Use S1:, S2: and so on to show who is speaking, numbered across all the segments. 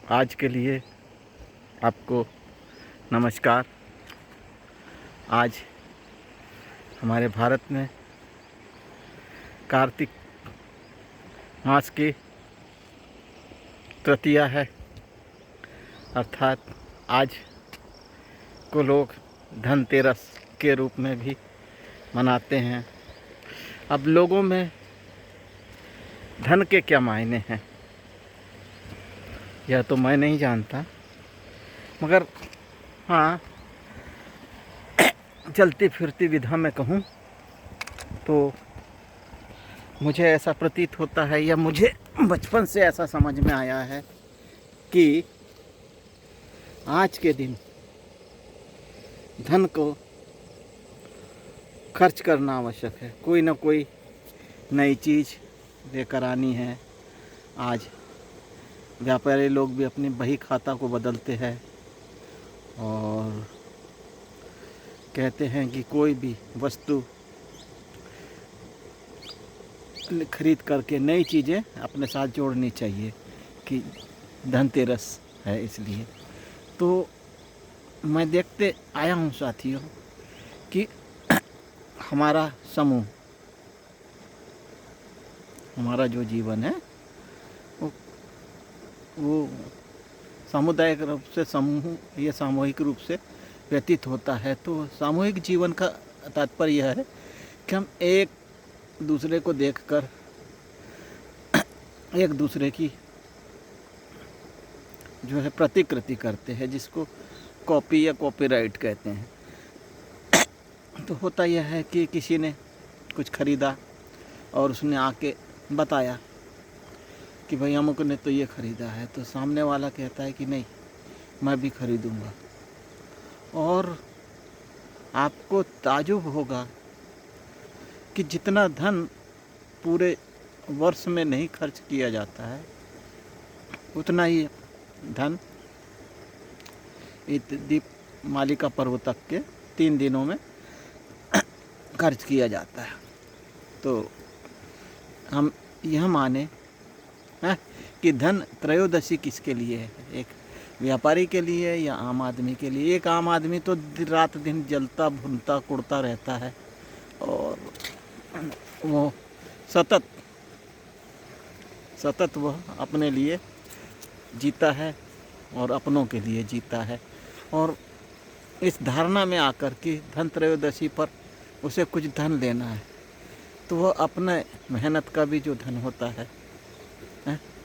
S1: आज के लिए आपको नमस्कार। आज हमारे भारत में कार्तिक मास की तृतीया है, अर्थात आज को लोग धनतेरस के रूप में भी मनाते हैं। अब लोगों में धन के क्या मायने हैं यह तो मैं नहीं जानता, मगर हाँ, चलती फिरती विधा में कहूँ तो मुझे ऐसा प्रतीत होता है, या मुझे बचपन से ऐसा समझ में आया है कि आज के दिन धन को खर्च करना आवश्यक है। कोई ना कोई नई चीज़ लेकर आनी है। आज व्यापारी लोग भी अपनी बही खाता को बदलते हैं और कहते हैं कि कोई भी वस्तु खरीद करके नई चीज़ें अपने साथ जोड़नी चाहिए कि धनतेरस है। इसलिए तो मैं देखते आया हूँ साथियों कि हमारा समूह, हमारा जो जीवन है वो सामुदायिक रूप से समूह या सामूहिक रूप से व्यतीत होता है। तो सामूहिक जीवन का तात्पर्य यह है कि हम एक दूसरे को देखकर एक दूसरे की जो है प्रतिकृति करते हैं, जिसको कॉपी या कॉपीराइट कहते हैं। तो होता यह है कि किसी ने कुछ खरीदा और उसने आके बताया कि भाई अमुक ने तो ये ख़रीदा है, तो सामने वाला कहता है कि नहीं, मैं भी ख़रीदूँगा। और आपको ताजुब होगा कि जितना धन पूरे वर्ष में नहीं खर्च किया जाता है, उतना ही धन दीपमालिका पर्व तक के 3 दिनों में खर्च किया जाता है। तो हम यह माने कि धन त्रयोदशी किसके लिए है, एक व्यापारी के लिए या आम आदमी के लिए। एक आम आदमी तो रात दिन जलता भुनता कुड़ता रहता है और वो सतत वह अपने लिए जीता है और अपनों के लिए जीता है। और इस धारणा में आकर कि धन त्रयोदशी पर उसे कुछ धन लेना है, तो वह अपने मेहनत का भी जो धन होता है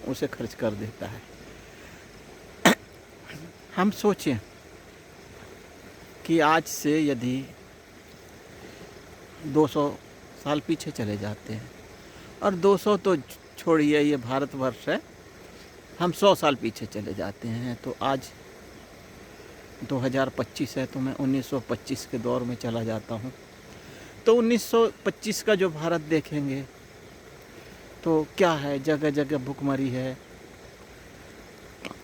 S1: उसे खर्च कर देता है। हम सोचें कि आज से यदि 200 साल पीछे चले जाते हैं, और 200 तो छोड़िए, ये भारतवर्ष है, हम 100 साल पीछे चले जाते हैं, तो आज 2025 है, तो मैं 1925 के दौर में चला जाता हूँ। तो 1925 का जो भारत देखेंगे तो क्या है, जगह जगह भुखमरी है।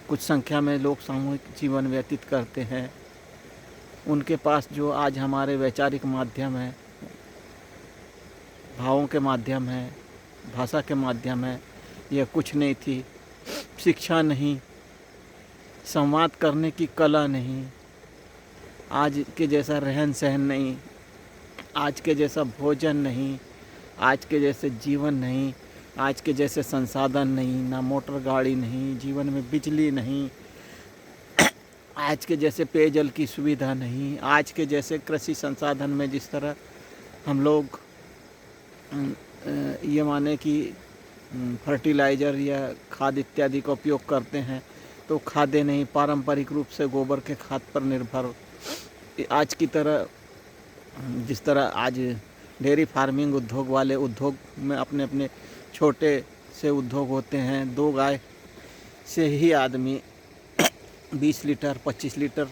S1: कुछ संख्या में लोग सामूहिक जीवन व्यतीत करते हैं। उनके पास जो आज हमारे वैचारिक माध्यम है, भावों के माध्यम है, भाषा के माध्यम है, यह कुछ नहीं थी। शिक्षा नहीं, संवाद करने की कला नहीं, आज के जैसा रहन सहन नहीं, आज के जैसा भोजन नहीं, आज के जैसे जीवन नहीं, आज के जैसे संसाधन नहीं, ना मोटर गाड़ी नहीं, जीवन में बिजली नहीं, आज के जैसे पेयजल की सुविधा नहीं, आज के जैसे कृषि संसाधन में जिस तरह हम लोग ये माने कि फर्टिलाइज़र या खाद इत्यादि का उपयोग करते हैं, तो खादें नहीं, पारंपरिक रूप से गोबर के खाद पर निर्भर। आज की तरह जिस तरह आज डेयरी फार्मिंग उद्योग वाले उद्योग में अपने अपने छोटे से उद्योग होते हैं, 2 गाय से ही आदमी 20 लीटर 25 लीटर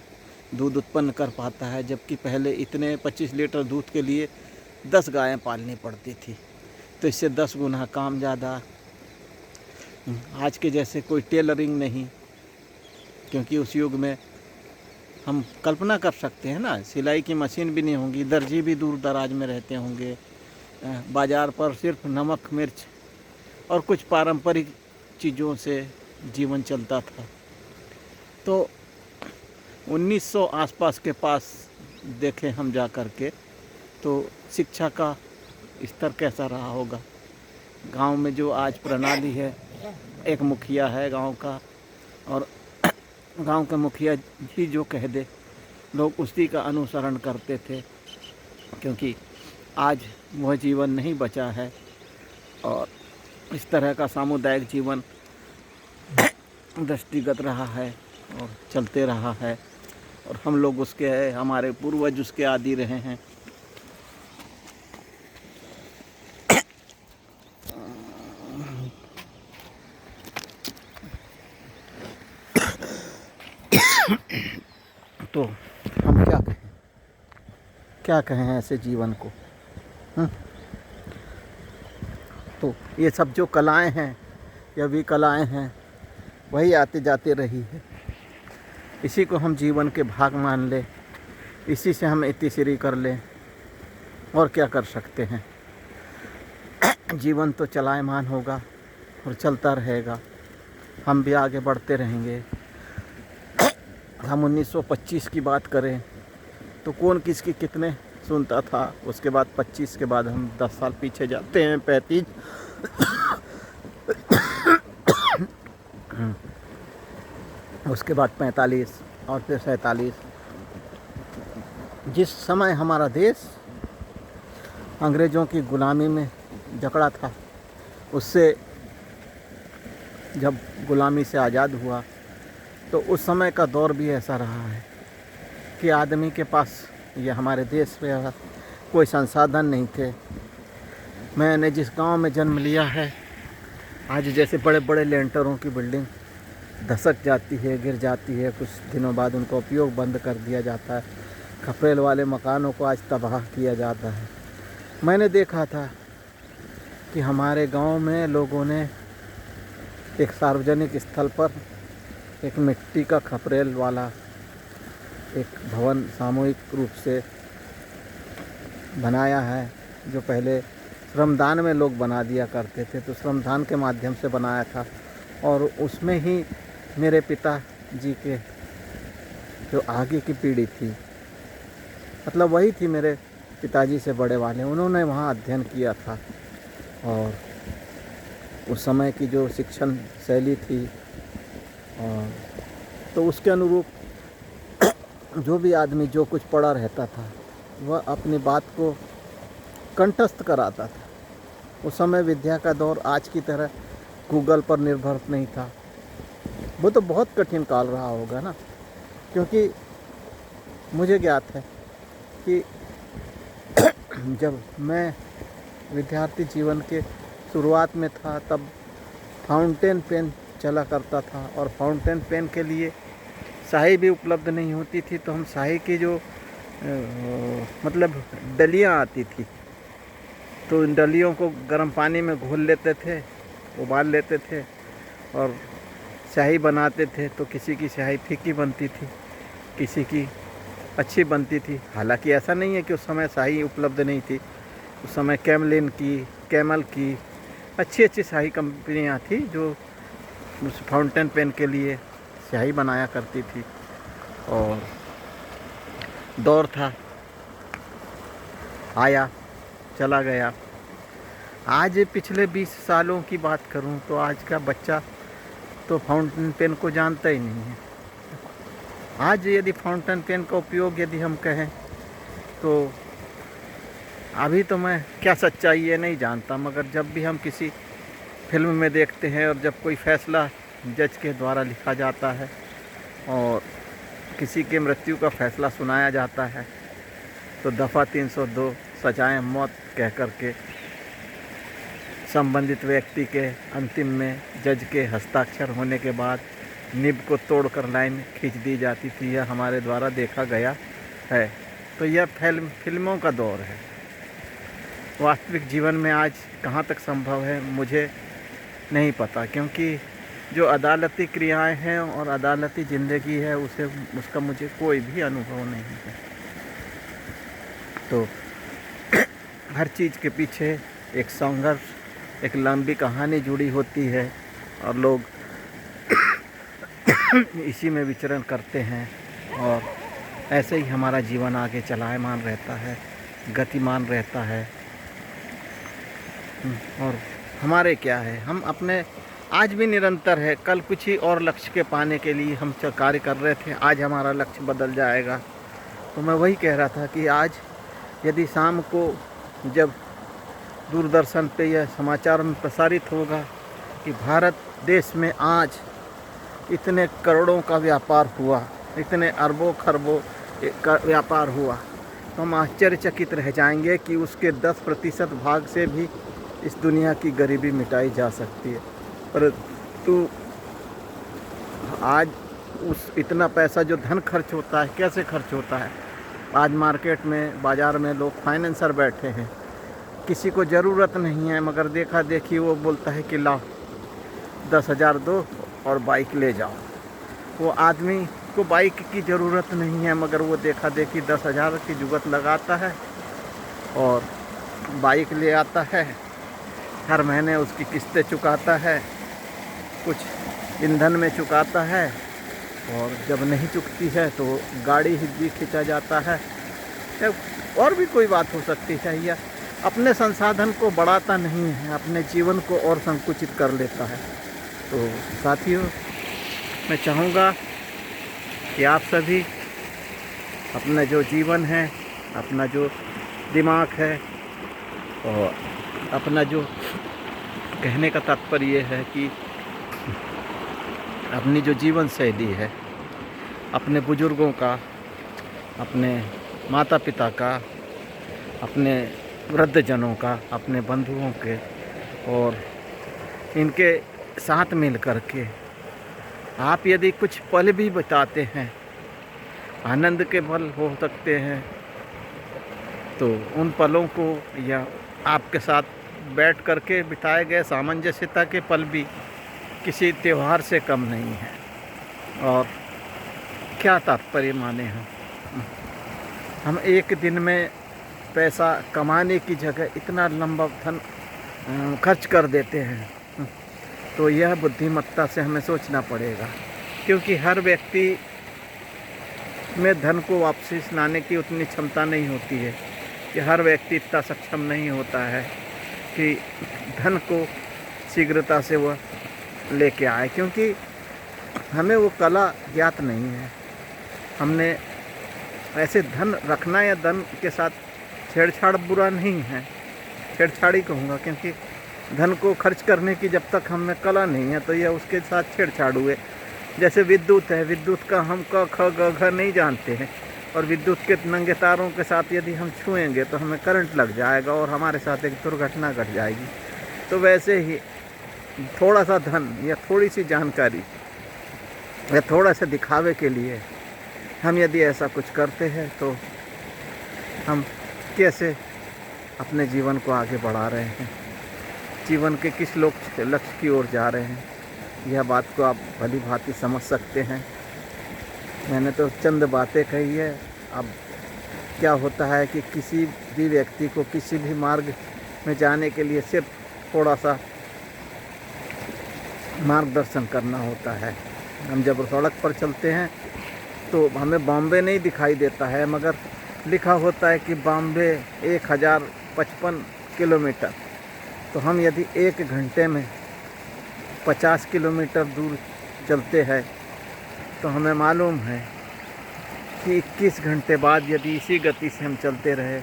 S1: दूध उत्पन्न कर पाता है, जबकि पहले इतने 25 लीटर दूध के लिए 10 गायें पालनी पड़ती थी। तो इससे 10 गुना काम ज़्यादा। आज के जैसे कोई टेलरिंग नहीं, क्योंकि उस युग में हम कल्पना कर सकते हैं ना, सिलाई की मशीन भी नहीं होंगी, दर्जी भी दूर दराज में रहते होंगे, बाज़ार पर सिर्फ नमक मिर्च और कुछ पारंपरिक चीज़ों से जीवन चलता था। तो 1900 आसपास के पास देखें हम जा कर के, तो शिक्षा का स्तर कैसा रहा होगा। गांव में जो आज प्रणाली है, एक मुखिया है गांव का, और गांव का मुखिया जी जो कह दे लोग उसी का अनुसरण करते थे, क्योंकि आज वह जीवन नहीं बचा है और इस तरह का सामुदायिक जीवन दृष्टिगत रहा है और चलते रहा है, और हम लोग उसके हमारे पूर्वज उसके आदि रहे हैं। तो हम क्या कहें ऐसे जीवन को। तो ये सब जो कलाएं हैं, या भी कलाएं हैं, वही आते जाते रही है। इसी को हम जीवन के भाग मान ले, इसी से हम इतिश्री कर लें, और क्या कर सकते हैं। जीवन तो चलायमान होगा और चलता रहेगा, हम भी आगे बढ़ते रहेंगे। हम 1925 की बात करें तो कौन किसकी कितने सुनता था। उसके बाद 25 के बाद हम 10 साल पीछे जाते हैं, 35, उसके बाद 45 और फिर 47। जिस समय हमारा देश अंग्रेज़ों की गुलामी में जकड़ा था, उससे जब गुलामी से आज़ाद हुआ तो उस समय का दौर भी ऐसा रहा है कि आदमी के पास या हमारे देश में कोई संसाधन नहीं थे। मैंने जिस गांव में जन्म लिया है, आज जैसे बड़े बड़े लेंटरों की बिल्डिंग धसक जाती है, गिर जाती है, कुछ दिनों बाद उनका उपयोग बंद कर दिया जाता है, खपरेल वाले मकानों को आज तबाह किया जाता है। मैंने देखा था कि हमारे गांव में लोगों ने एक सार्वजनिक स्थल पर एक मिट्टी का खपरेल वाला एक भवन सामूहिक रूप से बनाया है, जो पहले श्रमदान में लोग बना दिया करते थे, तो श्रमदान के माध्यम से बनाया था। और उसमें ही मेरे पिता जी के जो आगे की पीढ़ी थी, मतलब वही थी मेरे पिताजी से बड़े वाले, उन्होंने वहाँ अध्ययन किया था। और उस समय की जो शिक्षण शैली थी, और तो उसके अनुरूप जो भी आदमी जो कुछ पढ़ा रहता था, वह अपनी बात को कंठस्थ कराता था। उस समय विद्या का दौर आज की तरह गूगल पर निर्भर नहीं था। वो तो बहुत कठिन काल रहा होगा ना, क्योंकि मुझे ज्ञात है कि जब मैं विद्यार्थी जीवन के शुरुआत में था, तब फाउंटेन पेन चला करता था, और फाउंटेन पेन के लिए स्याही भी उपलब्ध नहीं होती थी, तो हम स्याही की जो मतलब डलियाँ आती थी, तो इन डलियों को गर्म पानी में घोल लेते थे, उबाल लेते थे और स्याही बनाते थे। तो किसी की स्याही फीकी बनती थी, किसी की अच्छी बनती थी। हालांकि ऐसा नहीं है कि उस समय स्याही उपलब्ध नहीं थी, उस समय कैमलिन की, कैमल की अच्छी अच्छी स्याही कंपनियाँ थी जो उस फाउंटेन पेन के लिए स्याही बनाया करती थी। और दौर था, आया चला गया। आज पिछले 20 सालों की बात करूं तो आज का बच्चा तो फाउंटेन पेन को जानता ही नहीं है। आज यदि फाउंटेन पेन का उपयोग यदि हम कहें तो अभी तो मैं क्या सच्चाई है नहीं जानता, मगर जब भी हम किसी फिल्म में देखते हैं और जब कोई फैसला जज के द्वारा लिखा जाता है और किसी के मृत्यु का फैसला सुनाया जाता है, तो दफ़ा 302 सजाएं मौत कह कर के संबंधित व्यक्ति के अंतिम में जज के हस्ताक्षर होने के बाद निब को तोड़कर लाइन खींच दी जाती थी। यह हमारे द्वारा देखा गया है। तो यह फिल्मों का दौर है। वास्तविक जीवन में आज कहाँ तक संभव है मुझे नहीं पता, क्योंकि जो अदालती क्रियाएं हैं और अदालती ज़िंदगी है उसका मुझे कोई भी अनुभव नहीं है। तो हर चीज़ के पीछे एक संघर्ष, एक लंबी कहानी जुड़ी होती है, और लोग इसी में विचरण करते हैं और ऐसे ही हमारा जीवन आगे चलायमान रहता है, गतिमान रहता है। और हमारे क्या है, हम अपने आज भी निरंतर है, कल कुछ ही और लक्ष्य के पाने के लिए हम कार्य कर रहे थे, आज हमारा लक्ष्य बदल जाएगा। तो मैं वही कह रहा था कि आज यदि शाम को जब दूरदर्शन पे यह समाचार में प्रसारित होगा कि भारत देश में आज इतने करोड़ों का व्यापार हुआ, इतने अरबों खरबों का व्यापार हुआ, तो हम आश्चर्यचकित रह जाएंगे कि उसके 10% भाग से भी इस दुनिया की गरीबी मिटाई जा सकती है। परंतु आज उस इतना पैसा जो धन खर्च होता है, कैसे खर्च होता है? आज मार्केट में, बाज़ार में लोग फाइनेंसर बैठे हैं, किसी को ज़रूरत नहीं है, मगर देखा देखी वो बोलता है कि लाओ 10,000 दो और बाइक ले जाओ। वो आदमी को बाइक की ज़रूरत नहीं है, मगर वो देखा देखी 10,000 की जुगत लगाता है और बाइक ले आता है। हर महीने उसकी किस्तें चुकाता है, कुछ ईंधन में चुकाता है, और जब नहीं चुकती है तो गाड़ी ही भी खींचा जाता है। और भी कोई बात हो सकती है। या अपने संसाधन को बढ़ाता नहीं है, अपने जीवन को और संकुचित कर लेता है। तो साथियों, मैं चाहूँगा कि आप सभी अपना जो जीवन है, अपना जो दिमाग है, और अपना जो कहने का तात्पर्य ये है कि अपनी जो जीवन शैली है, अपने बुजुर्गों का, अपने माता पिता का, अपने वृद्धजनों का, अपने बंधुओं के और इनके साथ मिल कर के आप यदि कुछ पल भी बिताते हैं, आनंद के पल हो सकते हैं, तो उन पलों को या आपके साथ बैठ कर के बिताए गए सामंजस्यता के पल भी किसी त्यौहार से कम नहीं है। और क्या तात्पर्य माने हम एक दिन में पैसा कमाने की जगह इतना लंबा धन खर्च कर देते हैं। तो यह बुद्धिमत्ता से हमें सोचना पड़ेगा, क्योंकि हर व्यक्ति में धन को वापसी लाने की उतनी क्षमता नहीं होती है, कि हर व्यक्ति इतना सक्षम नहीं होता है कि धन को शीघ्रता से वह लेके आए, क्योंकि हमें वो कला ज्ञात नहीं है। हमने ऐसे धन रखना या धन के साथ छेड़छाड़ बुरा नहीं है, छेड़छाड़ी कहूँगा, क्योंकि धन को खर्च करने की जब तक हमें कला नहीं है तो यह उसके साथ छेड़छाड़ हुए। जैसे विद्युत है, विद्युत का हम क ख ग घ नहीं जानते हैं, और विद्युत के नंगे तारों के साथ यदि हम छुएंगे तो हमें करंट लग जाएगा और हमारे साथ एक दुर्घटना घट जाएगी। तो वैसे ही थोड़ा सा धन या थोड़ी सी जानकारी या थोड़ा सा दिखावे के लिए हम यदि ऐसा कुछ करते हैं, तो हम कैसे अपने जीवन को आगे बढ़ा रहे हैं, जीवन के किस लक्ष्य की ओर जा रहे हैं, यह बात को आप भली भांति समझ सकते हैं। मैंने तो चंद बातें कही है। अब क्या होता है कि किसी भी व्यक्ति को किसी भी मार्ग में जाने के लिए सिर्फ थोड़ा सा मार्गदर्शन करना होता है। हम जब सड़क पर चलते हैं तो हमें बॉम्बे नहीं दिखाई देता है, मगर लिखा होता है कि बॉम्बे 1055 किलोमीटर। तो हम यदि 1 घंटे में 50 किलोमीटर दूर चलते हैं तो हमें मालूम है कि 21 घंटे बाद यदि इसी गति से हम चलते रहे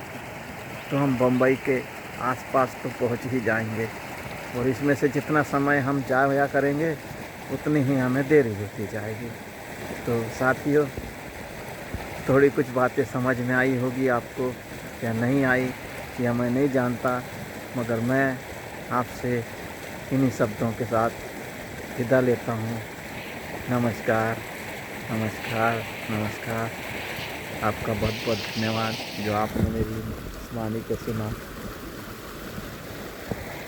S1: तो हम बम्बई के आसपास तो पहुंच ही जाएंगे। और इसमें से जितना समय हम जाया करेंगे उतनी ही हमें देरी होती जाएगी। तो साथियों, थोड़ी कुछ बातें समझ में आई होगी आपको या नहीं आई, या मैं नहीं जानता, मगर मैं आपसे इन्हीं शब्दों के साथ विदा लेता हूँ। नमस्कार, नमस्कार, नमस्कार। आपका बहुत बहुत धन्यवाद जो आपने मेरी वाणी को सुना।